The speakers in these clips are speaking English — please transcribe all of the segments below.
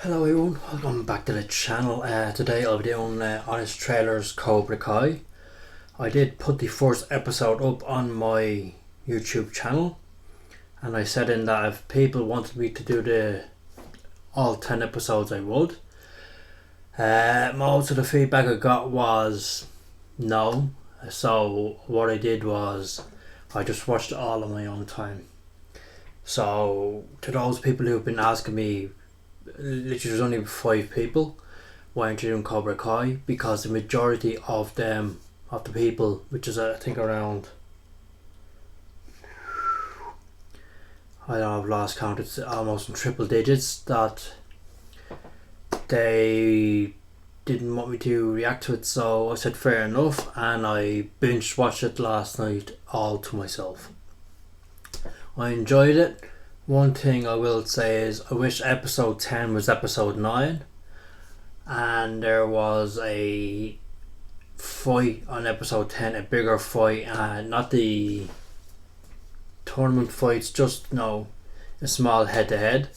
Hello everyone, welcome back to the channel. Today I'll be doing Honest Trailers Cobra Kai. I did put the first episode up on my YouTube channel, and I said in that if people wanted me to do all 10 episodes I would. Most of the feedback I got was no, so what I did was I just watched it all on my own time. So to those people who've been asking me, literally there's only 5 people, why aren't you doing Cobra Kai? Because the majority of the people, which is I think around, I don't know, I've lost count, it's almost in triple digits, that they didn't want me to react to it. So I said fair enough, and I binge watched it last night all to myself. I enjoyed it. One thing I will say is I wish episode 10 was episode 9, and there was a fight on episode 10, a bigger fight, not the tournament fights, just a small head to head.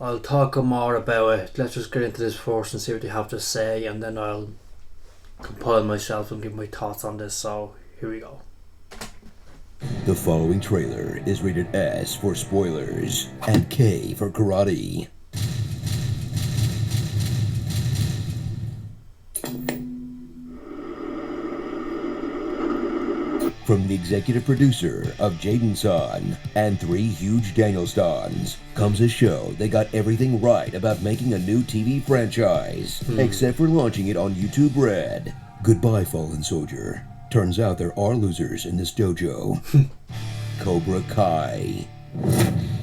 I'll talk more about it. Let's just get into this first and see what they have to say, and then I'll compile myself and give my thoughts on this. So here we go. The following trailer is rated S for spoilers and K for karate. From the executive producer of Jaden-san and 3 huge Daniel-stans comes a show that got everything right about making a new TV franchise, except for launching it on YouTube Red. Goodbye, fallen soldier. Turns out there are losers in this dojo. Cobra Kai.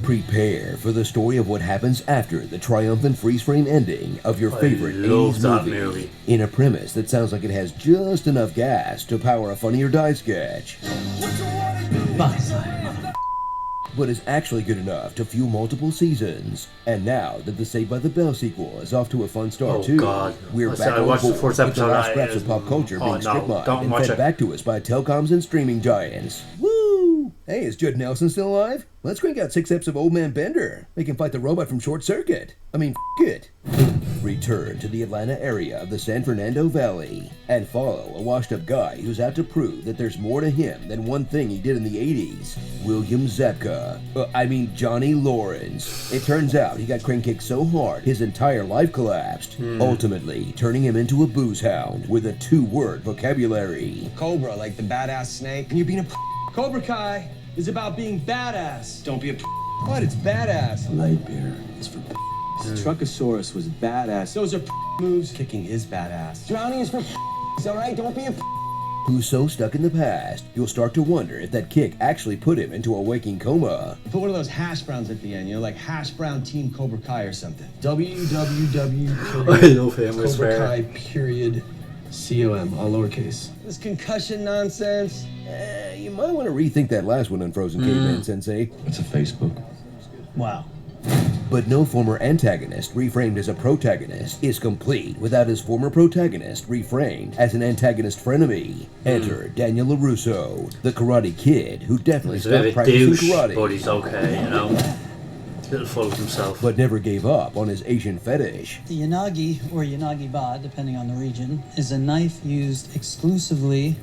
Prepare for the story of what happens after the triumphant freeze-frame ending of your favorite 80s movie. In a premise that sounds like it has just enough gas to power a Funny or Die sketch. But is actually good enough to fuel multiple seasons. And now that the Saved by the Bell sequel is off to a fun start too, we're back on board with the last scraps of pop culture being strip-mined and fed back to us by telecoms and streaming giants. Woo! Hey, is Judd Nelson still alive? Let's crank out 6 eps of Old Man Bender. Make him fight the robot from Short Circuit. It. Return to the Atlanta area of the San Fernando Valley and follow a washed-up guy who's out to prove that there's more to him than one thing he did in the 80s. William Zabka. Johnny Lawrence. It turns out he got crane kicked so hard his entire life collapsed, ultimately turning him into a booze hound with a 2-word vocabulary. Cobra, like the badass snake. And you're being a Cobra Kai is about being badass. Don't be a What? It's badass. Light beer is for Truckosaurus was badass. Those are moves. Kicking is badass. Drowning is for alright? Don't be a Who's so stuck in the past, you'll start to wonder if that kick actually put him into a waking coma. Put one of those hash browns at the end, like Hash Brown Team Cobra Kai or something. www. I love him. Cobra Kai period COM, all lowercase. This concussion nonsense. You might want to rethink that last one, Unfrozen Caveman Sensei. It's a Facebook. Wow. But no former antagonist reframed as a protagonist is complete without his former protagonist reframed as an antagonist frenemy. Enter Daniel LaRusso, the Karate Kid, who definitely stopped practicing karate. But he's okay, A little full of himself. But never gave up on his Asian fetish. The yanagi, or yanagi-ba, depending on the region, is a knife used exclusively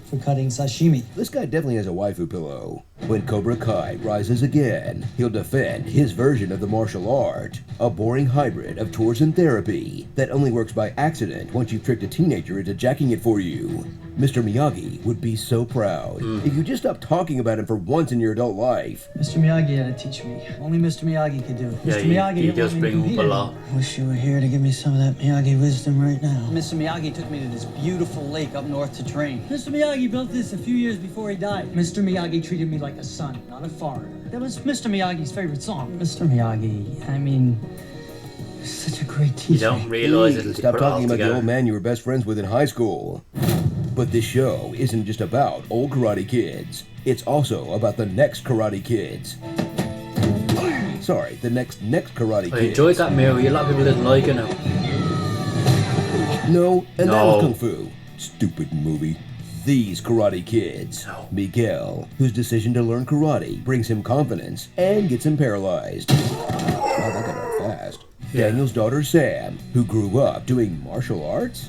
for cutting sashimi. This guy definitely has a waifu pillow. When Cobra Kai rises again, he'll defend his version of the martial art, a boring hybrid of tours and therapy that only works by accident once you've tricked a teenager into jacking it for you. Mr. Miyagi would be so proud if you just stopped talking about him for once in your adult life. Mr. Miyagi had to teach me. Only Mr. Miyagi could do it. Yeah, Mr. Miyagi he does bring up a lot. Wish you were here to give me some of that Miyagi wisdom right now. Mr. Miyagi took me to this beautiful lake up north to train. Mr. Miyagi built this a few years before he died. Mr. Miyagi treated me like a son, not a foreigner. That was Mr. Miyagi's favorite song. Mr. Miyagi, such a great teacher. You don't realize it'll Stop talking about the old man you were best friends with in high school. But this show isn't just about old Karate Kids. It's also about the next Karate Kids. Sorry, the next Karate Kids. I enjoyed that movie. A lot of people didn't like it. No, that was Kung Fu. Stupid movie. These Karate Kids. Miguel, whose decision to learn karate brings him confidence and gets him paralyzed. Wow, that Daniel's daughter Sam, who grew up doing martial arts?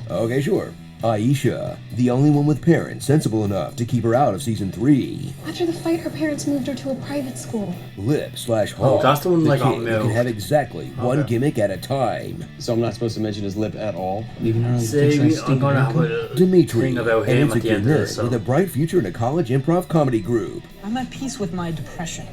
Okay, sure. Aisha, the only one with parents sensible enough to keep her out of season 3. After the fight, her parents moved her to a private school. Lip/Hawk, oh, that's the one the like kid who can have exactly one gimmick at a time. So I'm not supposed to mention his lip at all? Leaving her See, I'm gonna have a Dimitri, thing about an him at the insecure end of this. nerd with a bright future in a college improv comedy group. I'm at peace with my depression.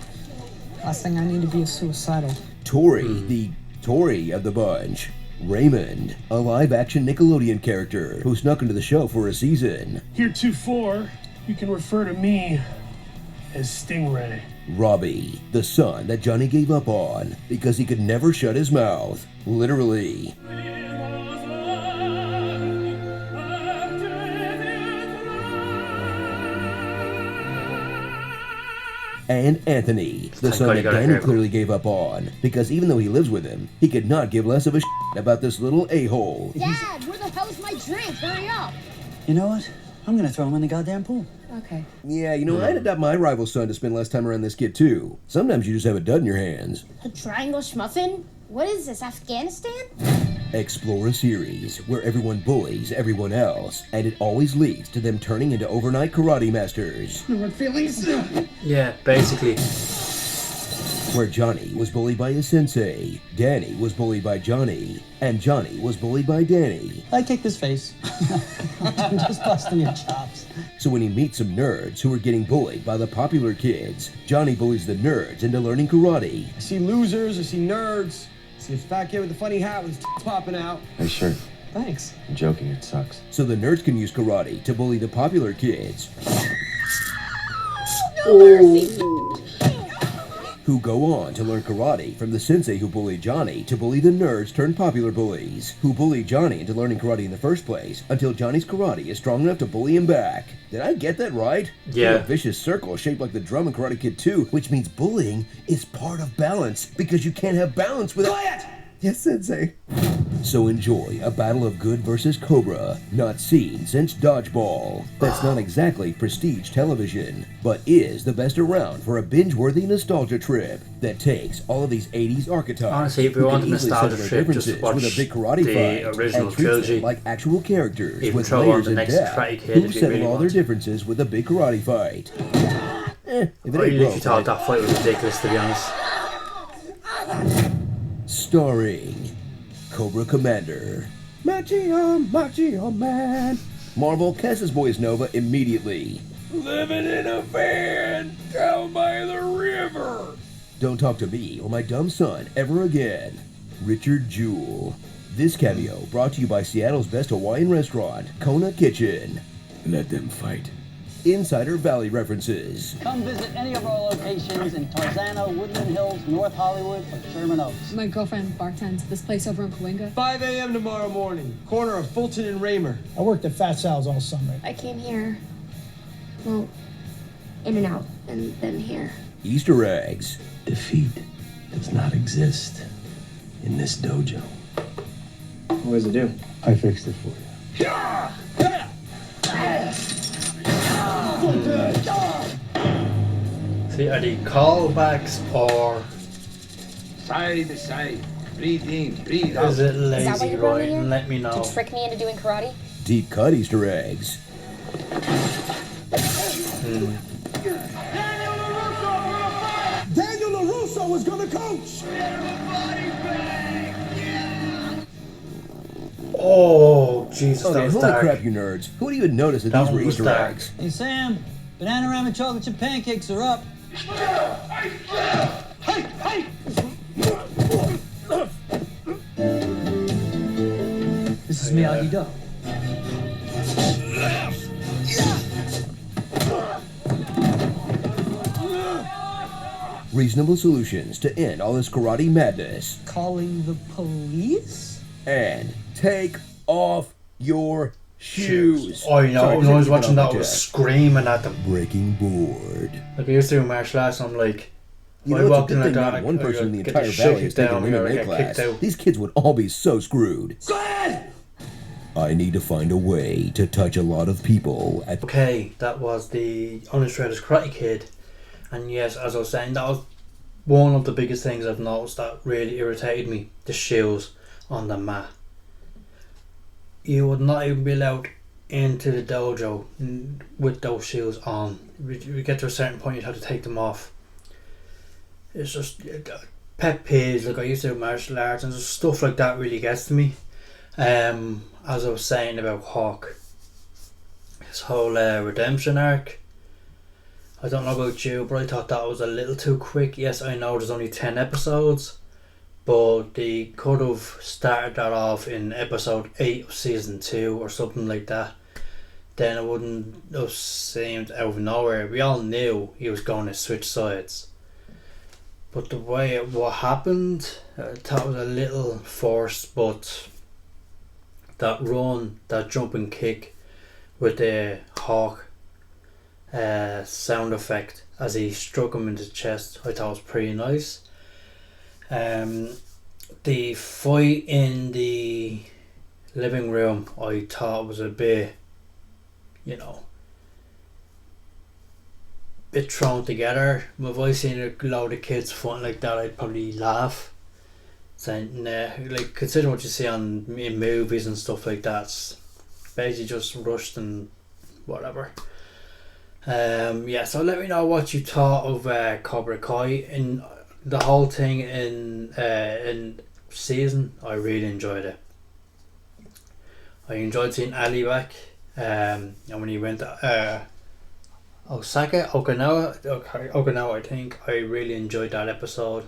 Last thing I need to be is suicidal. Tori, the Tory of the bunch. Raymond, a live-action Nickelodeon character who snuck into the show for a season. Heretofore, you can refer to me as Stingray. Robbie, the son that Johnny gave up on because he could never shut his mouth. Literally. And Anthony, the son that Danny clearly gave up on, because even though he lives with him, he could not give less of a shit about this little a-hole. Dad, where the hell's my drink? Hurry up! You know what? I'm gonna throw him in the goddamn pool. Okay. Yeah, I'd adopt my rival son to spend less time around this kid too. Sometimes you just have a dud in your hands. A triangle schmuffin? What is this, Afghanistan? Explore a series where everyone bullies everyone else, and it always leads to them turning into overnight karate masters. No hard feelings. Yeah, basically. Where Johnny was bullied by his sensei, Danny was bullied by Johnny, and Johnny was bullied by Danny. I kicked his face. I'm just busting your chops. So when he meets some nerds who are getting bullied by the popular kids, Johnny bullies the nerds into learning karate. I see losers, I see nerds. I see a fat kid with a funny hat with his popping out. Nice shirt. Thanks. I'm joking, it sucks. So the nerds can use karate to bully the popular kids. No mercy! Who go on to learn karate from the sensei who bullied Johnny to bully the nerds turned popular bullies, who bullied Johnny into learning karate in the first place, until Johnny's karate is strong enough to bully him back. Did I get that right? Yeah. A vicious circle shaped like the drum in Karate Kid 2, which means bullying is part of balance, because you can't have balance without... Quiet! Yes, sensei. So enjoy a battle of good versus Cobra, not seen since Dodgeball. That's not exactly prestige television, but is the best around for a binge-worthy nostalgia trip that takes all of these 80s archetypes. Honestly, if you want a nostalgia trip, just watch with a big karate the fight original and treats trilogy. them like actual characters Even with throw on layers the and next depth Karate Kid who if you settle really all want their to. differences with a big karate fight. If it I ain't literally broke, thought that fight was ridiculous, to be honest. Starring Cobra Commander, Machio Man. Marvel casts his boy as Nova immediately. Living in a van down by the river. Don't talk to me or my dumb son ever again. Richard Jewell. This cameo brought to you by Seattle's best Hawaiian restaurant, Kona Kitchen. Let them fight. Insider Valley references. Come visit any of our locations in Tarzana, Woodland Hills, North Hollywood, or Sherman Oaks. My girlfriend bartends at this place over in Cahuenga. 5 a.m. tomorrow morning, corner of Fulton and Raymer. I worked at Fat Sal's all summer. I came here. Well, in and out, and then here. Easter eggs. Defeat does not exist in this dojo. What does it do? I fixed it for you. See, are they callbacks or Side to side. Breathe in, breathe out. is it Is that why lazy you're running writing? here? Let me know. To trick me into doing karate? Deep cut Easter eggs. Daniel LaRusso was gonna coach! Oh, Jesus, that Okay, was holy dark. crap, you nerds. Who would even notice that That these one were was Easter dark. eggs? Hey, Sam, banana ramen chocolate chip pancakes are up. This is miyagi-do. Reasonable solutions to end all this karate madness. Calling the police? And take off your shoes. Oh, you know, Sorry, when I was take it watching off that, I my was chest. screaming at them. Breaking board. Like, I used to do martial arts, and I'm like, You I know, it's a walked in good like thing that, not one I person in the get entire shit valley kicked is taking down, an or I MMA get class. kicked out. These kids would all be so screwed. I need to find a way to touch a lot of people at... Okay, that was the Unillustrated Karate Kid. And yes, as I was saying, that was one of the biggest things I've noticed that really irritated me, the shoes on the mat. You would not even be allowed into the dojo with those shoes on. We get to a certain point, you'd have to take them off. It's just pet peeves. Like, I used to do martial arts, and just stuff like that really gets to me. As I was saying about Hawk, his whole redemption arc, I don't know about you, but I thought that was a little too quick. Yes, I know there's only 10 episodes, but they could have started that off in episode 8 of season 2 or something like that. Then it wouldn't have seemed out of nowhere. We all knew he was going to switch sides, but the way what happened, I thought was a little forced. But that run, that jumping kick with the Hawk sound effect as he struck him in the chest, I thought was pretty nice. The fight in the living room, I thought was a bit, bit thrown together. If I seen a load of kids fighting like that, I'd probably laugh, saying, nah, like, considering what you see in movies and stuff like that, it's basically just rushed and whatever. So let me know what you thought of Cobra Kai. In the whole thing in season, I really enjoyed it. I enjoyed seeing Ali back, and when he went to Okinawa, I think, I really enjoyed that episode.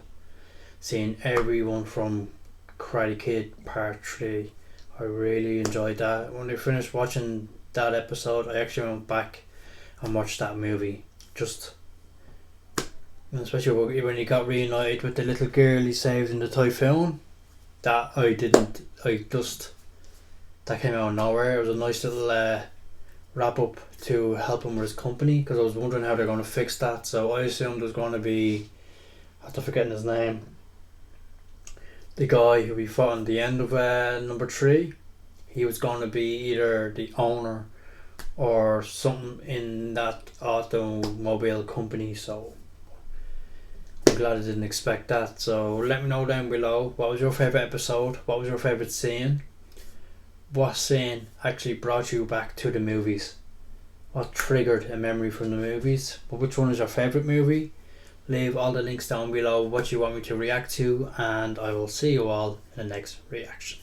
Seeing everyone from Karate Kid Part 3, I really enjoyed that. When I finished watching that episode, I actually went back and watched that movie. Just, especially when he got reunited with the little girl he saved in the typhoon. That came out of nowhere. It was a nice little wrap up to help him with his company, because I was wondering how they're going to fix that. So I assumed there's going to be, after forgetting his name, the guy who we fought on the end of number 3, he was going to be either the owner or something in that automobile company. So I'm glad I didn't expect that. So let me know down below, what was your favourite episode? What was your favourite scene? What scene actually brought you back to the movies? What triggered a memory from the movies? But which one is your favourite movie? Leave all the links down below, what you want me to react to, and I will see you all in the next reaction.